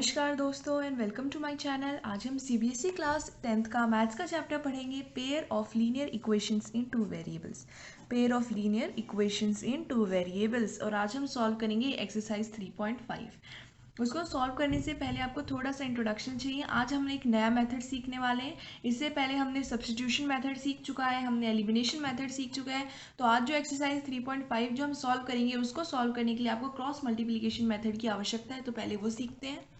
नमस्कार दोस्तों and welcome to my channel. आज हम सीबीएसई क्लास 10th का मैथ्स का चैप्टर पढ़ेंगे, pair of linear equations in two variables. Pair of linear equations in two variables. और आज हम सॉल्व करेंगे एक्सरसाइज 3.5। उसको सॉल्व करने से पहले आपको थोड़ा सा इंट्रोडक्शन चाहिए। आज हम एक नया मेथड सीखने वाले हैं। इससे पहले हमने सब्स्टिट्यूशन मेथड सीख चुका है, हमने एलिमिनेशन मेथड सीख चुका है। तो आज जो एक्सरसाइज 3.5 जो हम सॉल्व करेंगे, उसको सॉल्व करने के लिए आपको क्रॉस मल्टीप्लिकेशन मेथड की आवश्यकता है। तो पहले वो सीखते हैं।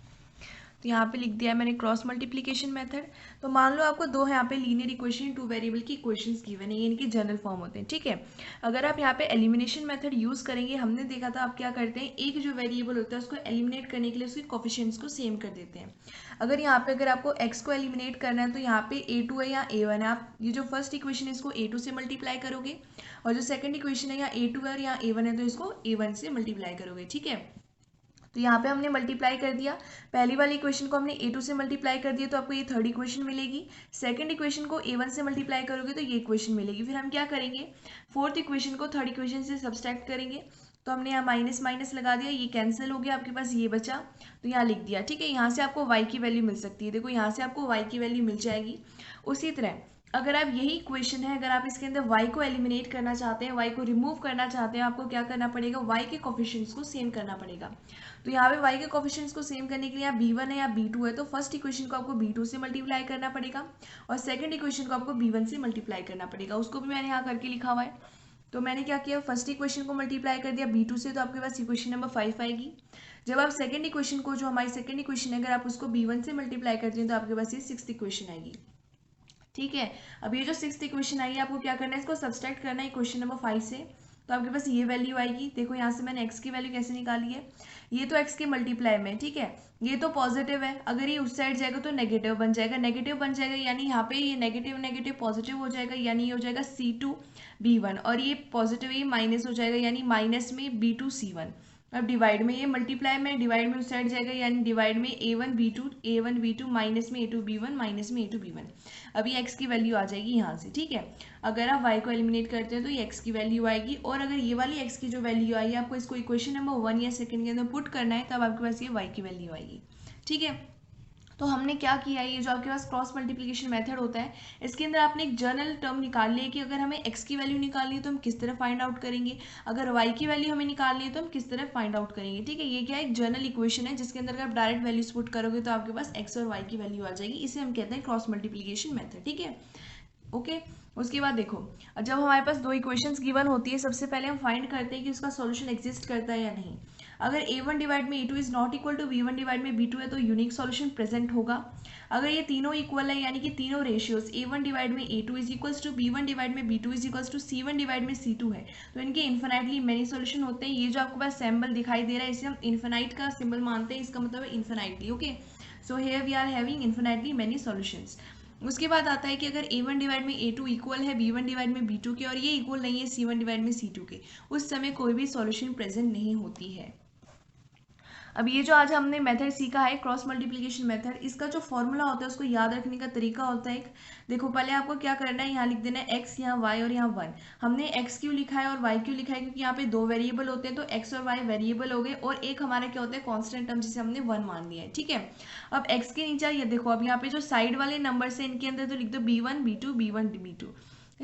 तो यहाँ पे लिख दिया है मैंने क्रॉस मल्टीप्लिकेशन मेथड। तो मान लो आपको दो यहाँ पे लीनियर इक्वेशन टू वेरिएबल की इक्वेशंस गिवन है, ये इनके जनरल फॉर्म होते हैं। ठीक है, अगर आप यहाँ पे एलिमिनेशन मेथड यूज करेंगे, हमने देखा था आप क्या करते हैं, एक जो वेरिएबल होता है उसको एलिमिनेट करने के लिए उसके कोफिशिएंट्स को सेम कर देते हैं। अगर आपको एक्स को एलिमिनेट करना है तो यहाँ पे a2 है या a1 है, आप ये जो फर्स्ट इक्वेशन है इसको a2 से मल्टीप्लाई करोगे, और जो सेकंड इक्वेशन है या a2 है और यहाँ a1 है तो इसको a1 से मल्टीप्लाई करोगे। ठीक है, तो यहाँ पे हमने मल्टीप्लाई कर दिया। पहली वाली इक्वेशन को हमने a2 से मल्टीप्लाई कर दिया तो आपको ये थर्ड इक्वेशन मिलेगी। सेकंड इक्वेशन को a1 से मल्टीप्लाई करोगे तो ये इक्वेशन मिलेगी। फिर हम क्या करेंगे, फोर्थ इक्वेशन को थर्ड इक्वेशन से सब्सट्रैक्ट करेंगे। तो हमने यहाँ माइनस माइनस लगा दिया, ये कैंसिल हो गया, आपके पास ये बचा तो यहाँ लिख दिया। ठीक है, यहाँ से आपको y की वैल्यू मिल सकती है। देखो यहाँ से आपको y की वैल्यू मिल जाएगी। उसी तरह अगर आप यही इक्वेशन है, अगर आप इसके अंदर y को एलिमिनेट करना चाहते हैं, y को रिमूव करना चाहते हैं, आपको क्या करना पड़ेगा, y के कोफिशिएंट्स को सेम करना पड़ेगा। तो यहाँ पे y के कोफिशिएंट्स को सेम करने के लिए यहाँ b1 है या b2 है, तो फर्स्ट इक्वेशन को आपको b2 से मल्टीप्लाई करना पड़ेगा और सेकंड इक्वेशन को आपको b1 से मल्टीप्लाई करना पड़ेगा। उसको भी मैंने यहाँ करके लिखा हुआ है। तो मैंने क्या किया, फर्स्ट इक्वेशन को मल्टीप्लाई कर दिया b2 से, तो आपके पास इक्वेशन नंबर 5 आएगी। जब आप सेकंड इक्वेशन को, जो हमारी सेकंड इक्वेशन है, अगर आप उसको b1 से मल्टीप्लाई करते हैं तो आपके पास ये सिक्स्थ इक्वेशन आएगी। ठीक है, अब ये जो सिक्स्थ इक्वेशन आई है, आपको क्या करना है, इसको सब्सट्रैक्ट करना है इक्वेशन नंबर 5 से। तो आपके पास ये वैल्यू आएगी। देखो यहाँ से मैंने x की वैल्यू कैसे निकाली है, ये तो x के मल्टीप्लाई में। ठीक है, ये तो पॉजिटिव है, अगर ये उस साइड जाएगा तो नेगेटिव बन जाएगा, नेगेटिव बन जाएगा यानी यहाँ पे ये नेगेटिव नेगेटिव पॉजिटिव हो जाएगा, यानी ये हो जाएगा c2b1, और ये पॉजिटिव ये माइनस हो जाएगा यानी माइनस में b2c1। अब डिवाइड में, ये मल्टीप्लाई में, डिवाइड में उस साइड जाएगा यानी डिवाइड में a1b2 माइनस में a2b1 माइनस में a2b1। अब ये x की वैल्यू आ जाएगी यहाँ से। ठीक है, अगर आप y को एलिमिनेट करते हैं तो ये x की वैल्यू आएगी, और अगर ये वाली x की जो वैल्यू आई है, आपको इसको इक्वेशन नंबर 1 या सेकंड के अंदर पुट करना है, तब आपके पास ये y की वैल्यू आएगी। ठीक है, तो हमने क्या किया, ये जो आपके पास क्रॉस मल्टीप्लिकेशन मेथड होता है, इसके अंदर आपने एक जनरल टर्म निकाल लिया कि अगर हमें x की वैल्यू निकालनी है तो हम किस तरह फाइंड आउट करेंगे, अगर y की वैल्यू हमें निकालनी है तो हम किस तरह फाइंड आउट करेंगे। ठीक है, ये क्या है, एक जनरल इक्वेशन है जिसके अंदर अगर आप डायरेक्ट वैल्यूज पुट करोगे तो आपके पास x और y की वैल्यू आ जाएगी। इसे हम कहते हैं क्रॉस मल्टीप्लिकेशन मेथड। ठीक है, ओके। उसके बाद देखो, जब हमारे पास दो इक्वेशंस गिवन होती है, सबसे पहले हम फाइंड करते हैं कि उसका सॉल्यूशन एग्जिस्ट करता है या नहीं। अगर a1 डिवाइड में a2 is not equal to b1 divide में b2 है तो यूनिक सॉल्यूशन प्रेजेंट होगा। अगर ये तीनों इक्वल है, यानी कि तीनों रेशियोज a1 डिवाइड में a2 is equals to b1 divide में b2 is equals to c1 divide में c2 है, तो इनके इन्फिनाइटली मेनी सॉल्यूशन होते हैं। ये जो आपको पास सिंबल दिखाई दे रहा है, इसे हम इन्फिनाइट का सिंबल मानते हैं, इसका मतलब है infinitely. Okay, so here we are having infinitely many solutions. उसके बाद आता है कि अगर a1 डिवाइड में a2 इक्वल है b1 डिवाइड में b2 के, और ये इक्वल नहीं है c1 डिवाइड में c2 के, उस समय कोई भी सॉल्यूशन प्रेजेंट नहीं होती है। अब ये जो आज हमने मेथड सीखा है क्रॉस मल्टीप्लिकेशन मेथड, इसका जो फॉर्मूला होता है उसको याद रखने का तरीका होता है एक। देखो पहले आपको क्या करना है, यहाँ लिख देना है x, यहाँ y और यहाँ 1। हमने x क्यों लिखा है और y क्यों लिखा है, क्योंकि यहाँ पे दो वेरिएबल होते हैं, तो x और y वेरिएबल हो गए, और एक हमारा क्या होता है, कॉन्स्टेंट टर्म, जिसे हमने 1 मान लिया है। ठीक है, अब x के नीचे ये देखो, अब यहाँ पे जो साइड वाले नंबर है इनके अंदर तो लिख दो b1 b2 b1 b2।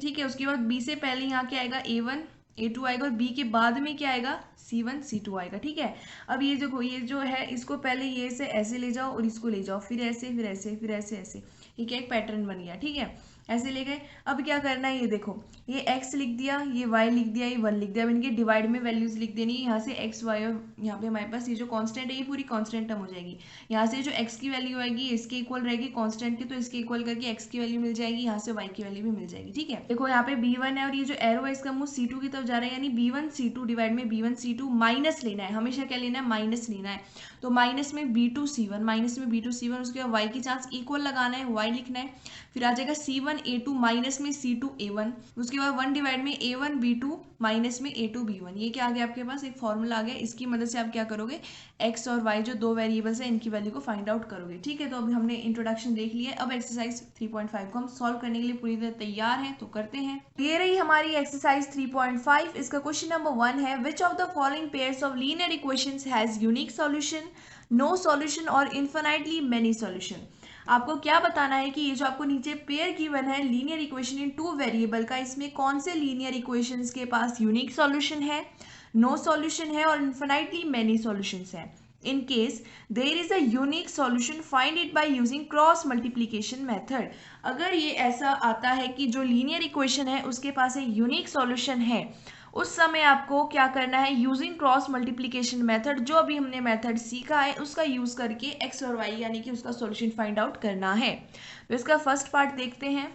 ठीक है, उसके बाद b से पहले यहाँ क्या आएगा, a1 a2 आएगा, और b के बाद में क्या आएगा, c1 c2 आएगा। ठीक है, अब ये जो है, इसको पहले ये से ऐसे ले जाओ और इसको ले जाओ, फिर ऐसे फिर ऐसे फिर ऐसे ऐसे, ठीक है, एक पैटर्न बन गया। ठीक है, ऐसे ले गए। अब क्या करना है, ये देखो, ये x लिख दिया, ये y लिख दिया, ये 1 लिख दिया। अब इनके डिवाइड में वैल्यूज लिख देनी है, यहाँ से x y, और यहाँ पे हमारे पास ये जो कांस्टेंट है ये पूरी कांस्टेंट टर्म हो जाएगी। यहाँ से जो x की वैल्यू आएगी इसके इक्वल रहेगी कांस्टेंट की, तो इसके इक्वल करके x की वैल्यू मिल जाएगी, यहाँ से y की वैल्यू भी मिल जाएगी। ठीक है, देखो यहाँ पे b1 है और ये जो एरो है इसका मुंह c2 की तरफ जा रहा है, यानी b1 c2 डिवाइड में b1 c2 माइनस लेना है, हमेशा क्या लेना है, माइनस लेना है। तो माइनस में b2 c1, माइनस में b2 c1, उसके बाद y की चांस इक्वल लगाना है, y लिखना है, फिर आ जाएगा c1 a2 माइनस में c2 a1, उसके बाद 1 डिवाइड में a1 b2 माइनस में a2 b1। ये क्या आ गया आपके पास, एक फॉर्मूला आ गया। इसकी मदद से आप क्या करोगे, x और y जो दो वेरिएबल्स हैं इनकी वैल्यू को फाइंड आउट करोगे। ठीक है, तो अभी हमने इंट्रोडक्शन देख लिया, अब एक्सरसाइज 3.5 को हम सॉल्व करने के लिए पूरी तरह तैयार हैं, तो करते हैं। ये रही हमारी एक्सरसाइज 3.5। इसका क्वेश्चन नंबर 1 है, which of the following pairs of linear equations has unique solution. No solution और इन्फिनाइटली मेनी सॉल्यूशन। आपको क्या बताना है कि ये जो आपको नीचे पेयर गिवन है linear equation in two variable का, इसमें कौन से लीनियर इक्वेशंस के पास यूनिक सॉल्यूशन है, नो सॉल्यूशन है और इन्फिनाइटली मेनी सॉल्यूशंस है। In case there is a unique solution, find it by using cross multiplication method। अगर ये ऐसा आता है कि जो लीनियर इक्वेशन है उसके पास एक यूनिक सॉल्यूशन है, उस समय आपको क्या करना है, यूजिंग क्रॉस मल्टीप्लिकेशन मेथड, जो अभी हमने मेथड सीखा है उसका यूज करके एक्स और वाई यानी कि उसका सॉल्यूशन फाइंड आउट करना है। तो इसका फर्स्ट पार्ट देखते हैं।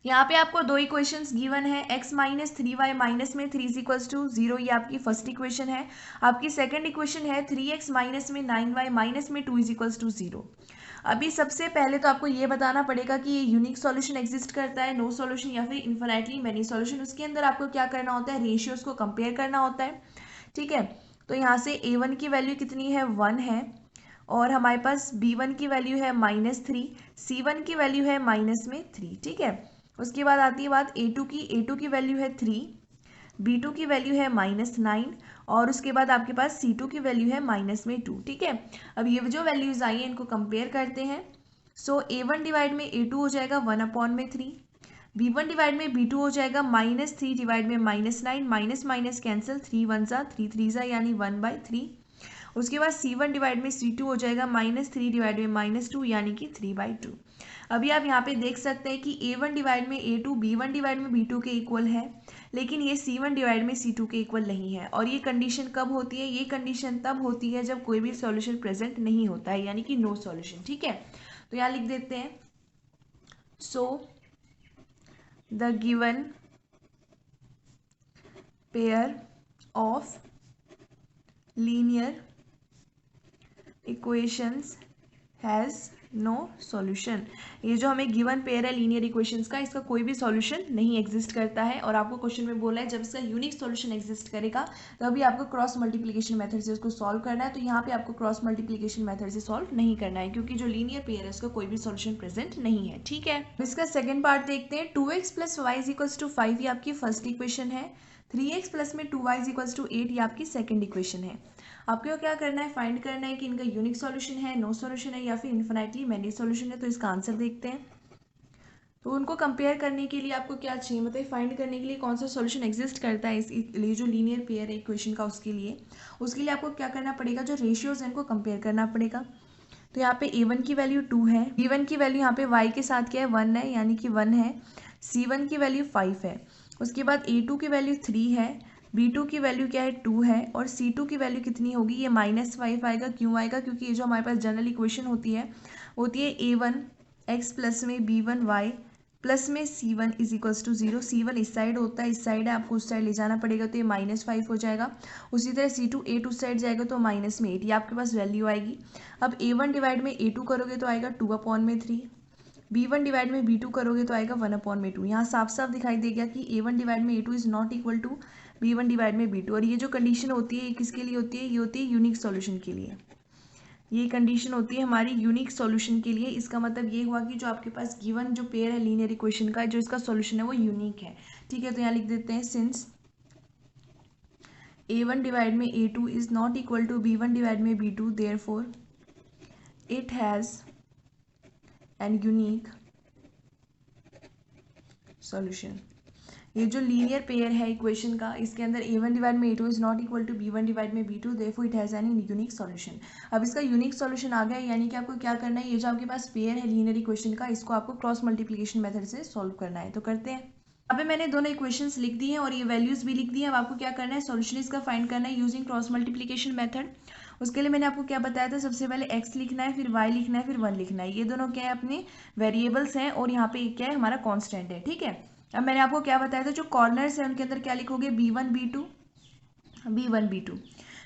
यहाँ पे आपको दो इक्वेशंस गिवन है, x माइनस 3y माइनस में 3 इक्वल्स टू 0, ये आपकी फर्स्ट इक्वेशन है। आपकी सेकंड इक्वेशन है 3x माइनस में 9y माइनस में 2 इक्वल्स टू 0। अभी सबसे पहले तो आपको ये बताना पड़ेगा कि ये यूनिक सॉल्यूशन एग्जिस्ट करता है, नो सॉल्यूशन या फिर इन्फिनाइटली मेनी सॉल्यूशन। उसके अंदर आपको क्या करना होता है, रेशियोज को कंपेयर करना होता है। ठीक है, तो यहाँ से a1 की वैल्यू कितनी है, 1 है, और हमारे पास b1 की वैल्यू है -3, c1 की वैल्यू है -3। ठीक है, उसके बाद आती है बात a2 की, a2 की वैल्यू है 3, b2 की वैल्यू है -9 और उसके बाद आपके पास c2 की वैल्यू है -2। ठीक है, अब ये जो वैल्यूज आई हैं इनको कंपेयर करते हैं। सो a1 डिवाइड में a2 हो जाएगा 1/3, b1 डिवाइड में b2 हो जाएगा -3 डिवाइड में -9, माइनस माइनस कैंसिल, 3 1 सा 3 3 सा यानी 1/3। उसके बाद c1 डिवाइड में c2 हो जाएगा -3 डिवाइड में -2 यानी कि 3/2। अभी आप यहाँ पे देख सकते हैं कि a1 डिवाइड में a2 b1 डिवाइड में b2 के इक्वल है, लेकिन ये c1 डिवाइड में c2 के इक्वल नहीं है। और ये कंडीशन कब होती है, ये कंडीशन तब होती है जब कोई भी सॉल्यूशन प्रेजेंट नहीं होता है, यानी कि नो सॉल्यूशन। ठीक है, तो यहाँ लिख देते हैं, so the given pair of linear equations has no solution. ये जो हमें गिवन पेयर है लीनियर इक्वेशंस का, इसका कोई भी सॉल्यूशन नहीं एग्जिस्ट करता है। और आपको क्वेश्चन में बोला है जब इसका यूनिक सॉल्यूशन एग्जिस्ट करेगा तभी आपको क्रॉस मल्टीप्लिकेशन मेथड से उसको सॉल्व करना है। तो यहाँ पे आपको क्रॉस मल्टीप्लिकेशन मेथड से सॉल्व नहीं करना है, क्योंकि जो लीनियर पेयर है उसका कोई भी सॉल्यूशन प्रेजेंट नहीं है। ठीक है, इसका सेकेंड पार्ट देखते हैं। 2x + y = 5 ये आपकी फर्स्ट इक्वेशन है, 3x प्लस में 2y = 8 ये आपकी सेकेंड इक्वेशन है। आपको क्या करना है, फाइंड करना है कि इनका यूनिक सॉल्यूशन है, नो सॉल्यूशन है या फिर इन्फिनाइटली मेनी सॉल्यूशन है। तो इसका आंसर देखते हैं। तो उनको कंपेयर करने के लिए आपको क्या चाहिए, मतलब फाइंड करने के लिए कौन सा सॉल्यूशन एग्जिस्ट करता है इस लिए जो लीनियर पेयर है इक्वेशन का, उसके लिए आपको क्या करना पड़ेगा, जो रेशियोज हैं इनको कंपेयर करना पड़ेगा। तो यहाँ पे a1 की वैल्यू 2 है, b1 की वैल्यू यहाँ पे y के साथ क्या है 1 है, यानी कि 1 है, c1 की वैल्यू 5 है, उसके बाद a2 की वैल्यू 3 है, b2 की वैल्यू क्या है 2 है, और c2 की वैल्यू कितनी होगी, ये -5 आएगा। क्यों आएगा, क्योंकि ये जो हमारे पास जनरल इक्वेशन होती है a1 x प्लस में b1 y प्लस में c1 = 0। c1 इस साइड होता है, इस साइड है, आपको उस साइड ले जाना पड़ेगा, तो ये -5 हो जाएगा। उसी तरह c2 8 उस साइड जाएगा तो -8, ये आपके पास वैल्यू आएगी। अब a1 डिवाइड में a2 करोगे तो आएगा 2/3, b1 डिवाइड में b2 करोगे तो आएगा 1/2। यहाँ साफ साफ दिखाई देगा कि a1 डिवाइड में a2 is not equal to b1 divide में b2। और ये जो कंडीशन होती है ये किसके लिए होती है, ये होती है यूनिक सॉल्यूशन के लिए। ये कंडीशन होती है हमारी यूनिक सॉल्यूशन के लिए। इसका मतलब ये हुआ कि जो आपके पास गिवन जो पेयर है लीनियर इक्वेशन का, जो इसका सॉल्यूशन है वो यूनिक है। ठीक है, तो यहाँ लिख देते हैं, सिंस a1 डिवाइड में a2 is not equal to b1 divide में b2, therefore it has an unique solution. ये जो लीनियर पेयर है इक्वेशन का, इसके अंदर a1 डिवाइड में a2 is not equal to b1 divide में b2, therefore it has an unique solution. अब इसका यूनिक सॉल्यूशन आ गया, यानी कि आपको क्या करना है, ये जो आपके पास पेयर है लीनियर इक्वेशन का, इसको आपको क्रॉस मल्टीप्लिकेशन मेथड से सॉल्व करना है। तो करते हैं। यहाँ पे मैंने दोनों इक्वेशंस लिख दी हैं और ये वैल्यूज भी लिख दी है। अब आपको क्या करना है, सॉल्यूशन इसका फाइंड करना है यूजिंग क्रॉस मल्टीप्लिकेशन मेथड। उसके लिए मैंने आपको क्या बताया था, सबसे पहले x लिखना है, फिर y लिखना है, फिर 1 लिखना है। ये दोनों क्या है, अपने वेरिएबल्स हैं और यहाँ पे क्या है, हमारा कॉन्स्टेंट है। ठीक है, अब मैंने आपको क्या बताया था, जो कॉर्नर्स है उनके अंदर क्या लिखोगे, b1 b2 b1 b2।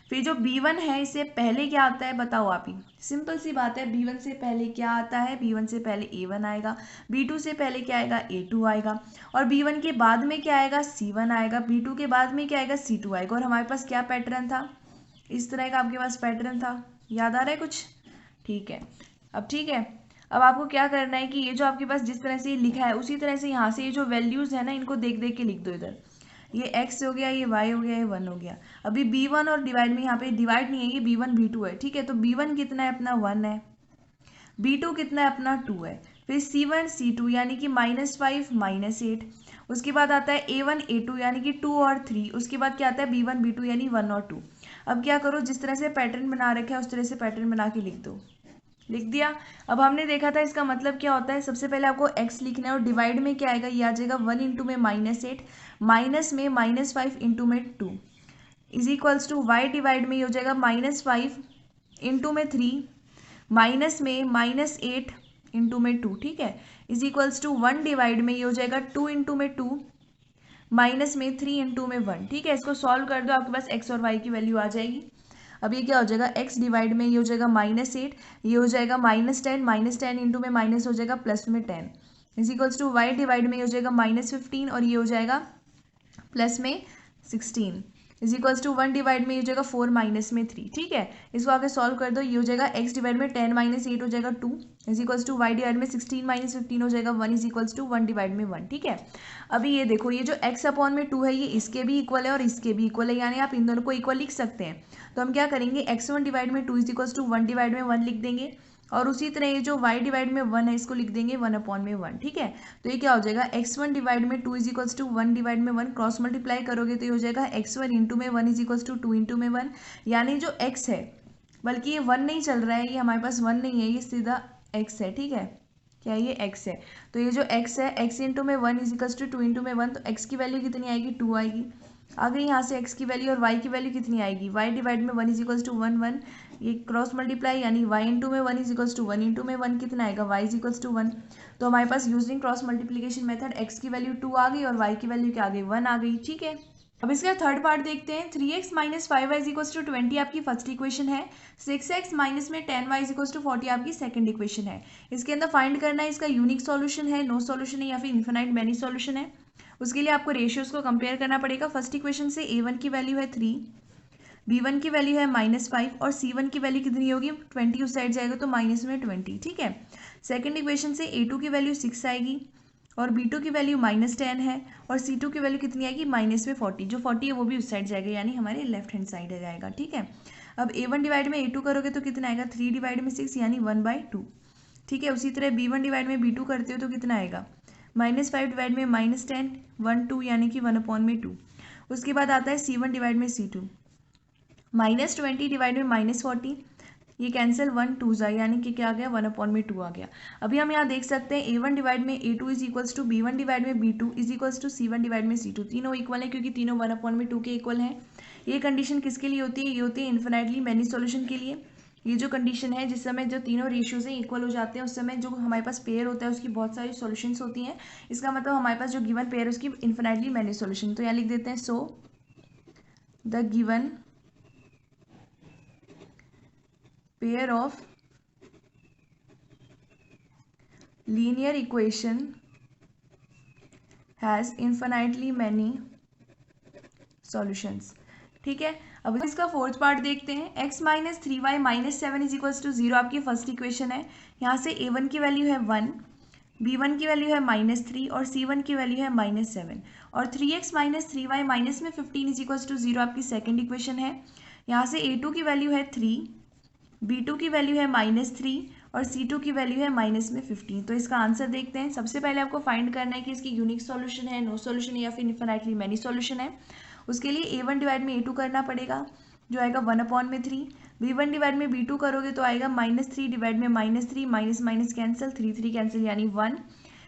फिर जो b1 है इससे पहले क्या आता है बताओ आप ही, सिंपल सी बात है, b1 से पहले क्या आता है, b1 से पहले a1 आएगा, b2 से पहले क्या आएगा, a2 आएगा, और b1 के बाद में क्या आएगा, c1 आएगा, b2 के बाद में क्या आएगा, c2 आएगा। और हमारे पास क्या पैटर्न था, इस तरह का आपके पास पैटर्न था, याद आ रहा है कुछ। ठीक है, अब ठीक है, अब आपको क्या करना है कि ये जो आपके पास जिस तरह से लिखा है उसी तरह से यहाँ से ये जो वैल्यूज़ है ना, इनको देख देख के लिख दो इधर। ये x हो गया, ये y हो गया, ये 1 हो गया। अभी b1 और डिवाइड में यहाँ पे डिवाइड नहीं है, ये b1 b2 है, ठीक है। तो b1 कितना है अपना 1 है, b2 कितना है अपना 2 है, फिर c1 c2 यानी कि -5 -8, उसके बाद आता है a1 a2 यानी कि 2 और 3, उसके बाद क्या आता है b1 b2 यानी 1 और 2। अब क्या करो, जिस तरह से पैटर्न बना रखा है उस तरह से पैटर्न बना के लिख दो। लिख दिया। अब हमने देखा था इसका मतलब क्या होता है, सबसे पहले आपको x लिखना है और डिवाइड में क्या आएगा, ये आ जाएगा 1 इंटू में -8, माइनस में -5 इंटू में 2 is equals to y divide में ये हो जाएगा -5 इंटू में 3 माइनस में -8 इंटू में 2, ठीक है, इज इक्वल्स टू 1 डिवाइड में ये हो जाएगा 2 इंटू में 2 माइनस में 3 इंटू में 1, ठीक है। इसको सॉल्व कर दो, आपके पास x और y की वैल्यू आ जाएगी। अब ये क्या हो जाएगा, x डिवाइड में ये हो जाएगा -8, ये हो जाएगा -10 इंटू में माइनस हो जाएगा प्लस में 10 is equals to y divide में ये हो जाएगा -15 और ये हो जाएगा प्लस में 16 इज इक्वल्स टू 1 डिवाइड में ये हो जाएगा 4 माइनस में 3, ठीक है। इसको आगे सॉल्व कर दो, ये हो जाएगा x डिवाइड में 10 माइनस 8 हो जाएगा 2 is equals to y divide में 16 माइनस 15 हो जाएगा 1 इज इक्वल्स टू 1 डिवाइड में 1, ठीक है। अभी ये देखो, ये जो x अपॉन में 2 है ये इसके भी इक्वल है और इसके भी इक्वल है, यानी आप इन दोनों को इक्वल लिख सकते हैं। तो हम क्या करेंगे, x1 डिवाइड में 2 इज इक्वल्स टू 1 डिवाइड में 1 लिख देंगे और उसी तरह ये जो y डिवाइड में 1 है इसको लिख देंगे 1 अपॉन में 1, ठीक है। तो ये क्या हो जाएगा, x1 डिवाइड में 2 इज इक्वल्स टू 1 डिवाइड में 1, क्रॉस मल्टीप्लाई करोगे तो ये हो जाएगा x1 इंटू में 1 इज इक्वल्स टू 2 इंटू में 1, यानी जो x है, बल्कि ये 1 नहीं चल रहा है, ये हमारे पास 1 नहीं है, ये सीधा x है, ठीक है। क्या ये x है, तो ये जो x है, x इंटू में 1 इज इक्वल्स टू 2 इंटू में 1, तो x की वैल्यू कितनी आएगी, 2 आएगी। आगे यहाँ से x की वैल्यू और y की वैल्यू कितनी आएगी, y डिवाइड में 1 इज इक्वल्स टू 1 1, ये क्रॉस मल्टीप्लाई यानी y इंटू में 1 इज इक्वल्स टू 1 इंटू में 1 कितना आएगा, y इज इक्वल्स टू 1। तो हमारे पास using cross multiplication method x की वैल्यू 2 आ गई और y की वैल्यू क्या आ गई, 1 आ गई, ठीक है। अब इसका थर्ड पार्ट देखते हैं। 3x minus 5y is equals to 20 आपकी फर्स्ट इक्वेशन है, 6x माइनस में 10y इज इक्वल्स टू 40 आपकी सेकंड इक्वेशन है। इसके अंदर फाइंड करना है इसका यूनिक सॉल्यूशन है, नो सॉल्यूशन है या फिर इन्फिनाइट मैनी सॉल्यूशन है। उसके लिए आपको रेशियोज को कंपेयर करना पड़ेगा। फर्स्ट इक्वेशन से a1 की वैल्यू है 3, b1 की वैल्यू है -5 और c1 की वैल्यू कितनी होगी, 20 उस साइड जाएगा तो माइनस में 20, ठीक है। सेकंड इक्वेशन से a2 की वैल्यू 6 आएगी और b2 की वैल्यू -10 है और c2 की वैल्यू कितनी आएगी, माइनस में 40, जो 40 है वो भी उस साइड जाएगा यानी हमारे लेफ्ट हैंड साइड जाएगा, ठीक है। अब a1 डिवाइड में a2 करोगे तो कितना आएगा, 3 डिवाइड में 6 यानी 1/2, ठीक है। उसी तरह b1 डिवाइड में b2 करते हो तो कितना आएगा, -5 डिवाइड में -10 1 2 यानी कि 1 अपॉन में 2। उसके बाद आता है c1 डिवाइड में c2, -20 डिवाइड में -40, ये कैंसिल 1 2 जा यानी कि क्या आ गया, 1 अपॉन में 2 आ गया। अभी हम यहाँ देख सकते हैं a1 डिवाइड में a2 is equals to b1 divide में b2 is equals to c1 divide में c2, तीनों इक्वल है क्योंकि तीनों 1 अपॉन में 2 के इक्वल हैं। ये कंडीशन किसके लिए होती है, ये होती है इन्फिनाइटली मैनी सॉल्यूशन के लिए। ये जो कंडीशन है, जिस समय जो तीनों रेशियोज हैं इक्वल हो जाते हैं, उस समय जो हमारे पास पेयर होता है उसकी बहुत सारी सॉल्यूशंस होती हैं। इसका मतलब हमारे पास जो गिवन पेयर है उसकी इन्फिनाइटली मैनी सॉल्यूशन। तो यहाँ लिख देते हैं, so the given pair of linear equation has infinitely many solutions, ठीक है। अब इसका फोर्थ पार्ट देखते हैं। x minus 3y minus 7 is equals to 0 आपकी फर्स्ट इक्वेशन है। यहाँ से a1 की वैल्यू है 1, b1 की वैल्यू है -3 और c1 की वैल्यू है -7 और 3x माइनस 3y माइनस में 15 इज इक्वल्स टू 0 आपकी सेकेंड इक्वेशन है। यहाँ से a2 की वैल्यू है 3, b2 की वैल्यू है -3 और c2 की वैल्यू है माइनस में 15। तो इसका आंसर देखते हैं। सबसे पहले आपको फाइंड करना है कि इसकी यूनिक सॉल्यूशन है, नो सॉल्यूशन है या फिर इन्फिनाइटली मैनी सॉल्यूशन है। उसके लिए a1 डिवाइड में a2 करना पड़ेगा, जो आएगा 1 अपॉन में 3। b1 डिवाइड में b2 करोगे तो आएगा -3 डिवाइड में -3, माइनस माइनस कैंसिल, 3 3 कैंसिल यानी 1।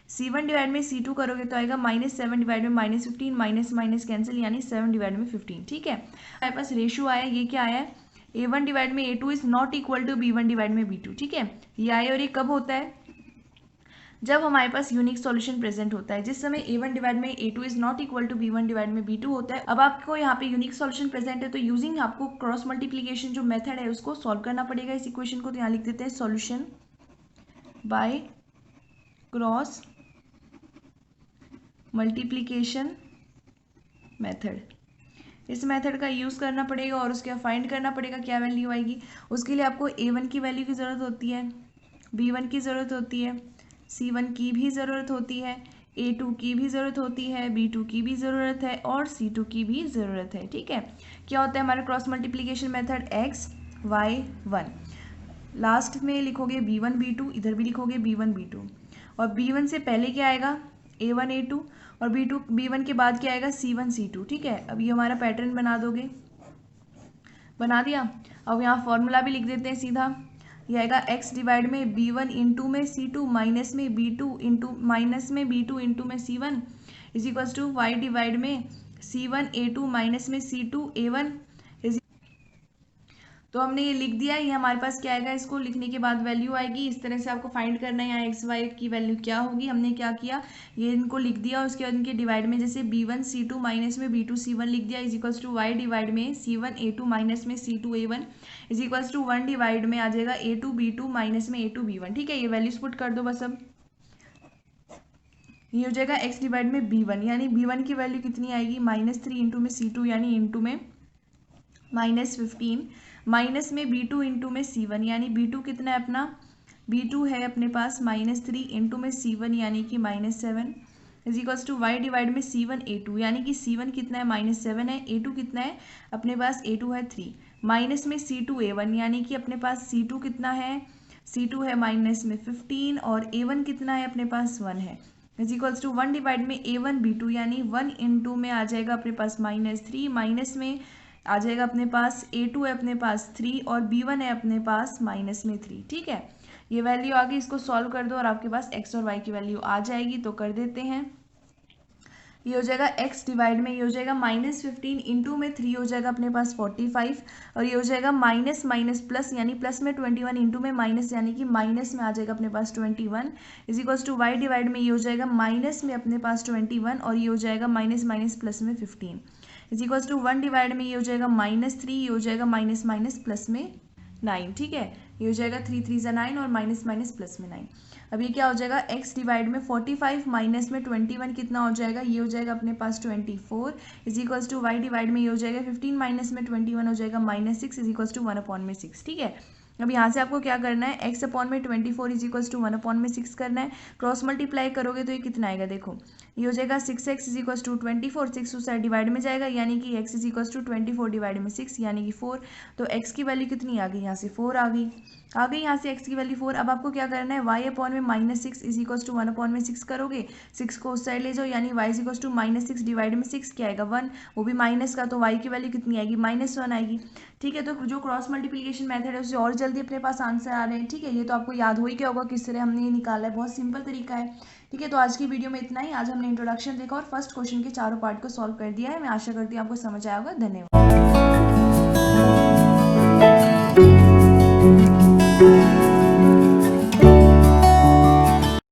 c1 डिवाइड में c2 करोगे तो आएगा -7 डिवाइड में -15, माइनस माइनस कैंसिल यानी 7 डिवाइड में 15, ठीक है। हमारे पास रेशियो आया, ये क्या आया, a1 डिवाइड में a2 is not equal to b1 divide में b2, ठीक है। ये आया और ये कब होता है, जब हमारे पास यूनिक सॉल्यूशन प्रेजेंट होता है। जिस समय a1 डिवाइड में a2 is not equal to b1 divide में b2 होता है। अब आपको यहाँ पे यूनिक सॉल्यूशन प्रेजेंट है तो यूजिंग आपको क्रॉस मल्टीप्लीकेशन जो मेथड है उसको सॉल्व करना पड़ेगा इस इक्वेशन को। तो यहाँ लिख देते हैं solution by cross multiplication method. इस मेथड का यूज़ करना पड़ेगा और उसके फाइंड करना पड़ेगा क्या वैल्यू आएगी। उसके लिए आपको a1 की वैल्यू की ज़रूरत होती है, b1 की ज़रूरत होती है, c1 की भी ज़रूरत होती है, A2 की भी ज़रूरत होती है, B2 की भी ज़रूरत है और C2 की भी ज़रूरत है। ठीक है, क्या होता है हमारा cross multiplication method, x y 1, last में लिखोगे B1 B2, इधर भी लिखोगे B1 B2, और B1 से पहले क्या आएगा A1 A2, और B1 के बाद क्या आएगा C1 C2। ठीक है, अब ये हमारा पैटर्न बना दोगे, बना दिया। अब यहाँ फॉर्मूला भी लिख देते हैं सीधा, ये आएगा x डिवाइड में B1 इंटू में C2 माइनस में B2 इंटू में C1 is equals to y divide में C1 A2 माइनस में C2 A1। तो हमने ये लिख दिया, ये हमारे पास क्या आएगा, इसको लिखने के बाद वैल्यू आएगी। इस तरह से आपको फाइंड करना है यहाँ एक्स वाई की वैल्यू क्या होगी। हमने क्या किया, ये इनको लिख दिया, उसके बाद इनके डिवाइड में जैसे B1 C2 माइनस में B2 C1 लिख दिया is equals to y divide में C1 A2 माइनस में C2 A1 is equals to 1 divide में आ जाएगा A2 B2 माइनस में A2 B1। ठीक है, ये वैल्यूज पुट कर दो बस। अब ये हो जाएगा x डिवाइड में B1, यानी B1 की वैल्यू कितनी आएगी, -3 इंटू में C2 यानी इंटू में -15 माइनस में B2 इंटू में C1 यानी B2 कितना है अपना, B2 है अपने पास -3 इंटू में C1 यानी कि -7 is equals to y divide में C1 A2 यानी कि C1 कितना है -7 है, A2 कितना है अपने पास, A2 है 3 माइनस में C2 A1 यानी कि अपने पास C2 कितना है, C2 है माइनस में 15 और A1 कितना है अपने पास 1 है इज इक्वल्स टू 1 डिवाइड में A1 B2 यानी 1 इंटू में आ जाएगा अपने पास -3 माइनस में आ जाएगा अपने पास A2 है अपने पास 3 और B1 है अपने पास माइनस में 3। ठीक है, ये वैल्यू आ गई, इसको सॉल्व कर दो और आपके पास x और y की वैल्यू आ जाएगी। तो कर देते हैं, ये हो जाएगा x डिवाइड में, ये हो जाएगा -15 इंटू में 3 हो जाएगा अपने पास 45 और ये हो जाएगा माइनस माइनस प्लस यानी प्लस में 21 इंटू में माइनस यानी कि माइनस में आ जाएगा अपने पास 21 is equals to y divide में, ये हो जाएगा माइनस में अपने पास 21 और ये हो जाएगा माइनस माइनस प्लस में 15 इज इक्वल्स टू 1 डिवाइड में, ये हो जाएगा -3, ये हो जाएगा माइनस माइनस प्लस में 9। ठीक है, ये हो जाएगा 3 3 ज़ा 9 और माइनस माइनस प्लस में 9। अब ये क्या हो जाएगा, x डिवाइड में 45 माइनस में 21 कितना हो जाएगा, ये हो जाएगा अपने पास 24 is equals to y divide में, ये हो जाएगा 15 माइनस में 21 हो जाएगा -6 इज इक्वल्स टू 1/6। ठीक है, अब यहाँ से आपको क्या करना है, x अपॉन में 24 इज इक्वल्स टू 1/6 करना है। क्रॉस मल्टीप्लाई करोगे तो ये कितना आएगा, देखो ये हो जाएगा 6x इज इक्वल्स टू 24, 6 उस साइड डिवाइड में जाएगा यानी कि x is equals to 24 divide में 6 यानी कि 4। तो x की वैल्यू कितनी आ गई, यहाँ से 4 आ गई यहाँ से x की वैल्यू 4। अब आपको क्या करना है, y अपॉन में -6 इज इक्वल्स टू 1/6 करोगे, 6 को उस साइड ले जाओ यानी y is equals to -6 divide में 6 क्या आएगा 1, वो भी माइनस का, तो y की वैल्यू कितनी आएगी, -1 आएगी। ठीक है, तो जो क्रॉस मल्टीप्लिकेशन मेथड है उससे और जल्दी अपने पास आंसर आ रहे हैं। ठीक है, ये तो आपको याद हो ही क्या होगा किस तरह हमने ये निकाला है, बहुत सिंपल तरीका है। ठीक है, तो आज की वीडियो में इतना ही। आज हमने इंट्रोडक्शन देखा और फर्स्ट क्वेश्चन के चारों पार्ट को सॉल्व कर दिया है। मैं आशा करती हूँ आपको समझ आया होगा। धन्यवाद।